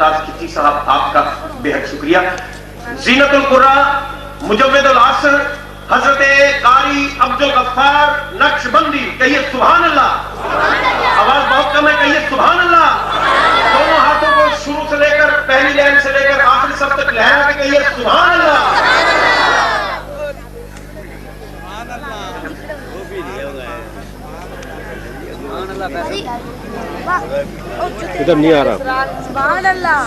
मुमताज खिची साहब, आपका बेहद शुक्रिया। जीनतुल कुर्रा मुजव्विदुल असर हजरत कारी अब्दुल गफ्फार नक्शबंदी, कहिए सुभान अल्लाह। आवाज बहुत कम है, कहिए सुभान अल्लाह। दोनों हाथों को शुरू से लेकर पहली लाइन से लेकर आखिरी सब तक लहरा के कहिए सुभान अल्लाह। इधर नहीं आ रहा। सुभान अल्लाह।